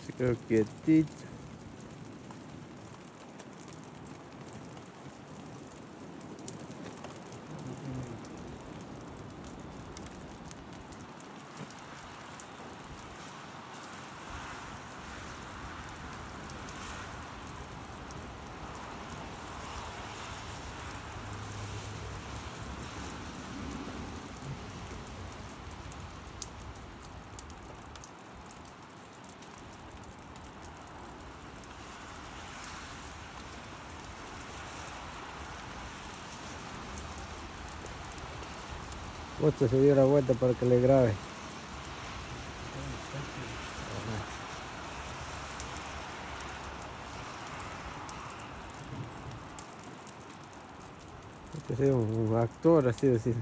Se quedó quietito. Otro se dio la vuelta para que le grabe. Este es un actor, así decir.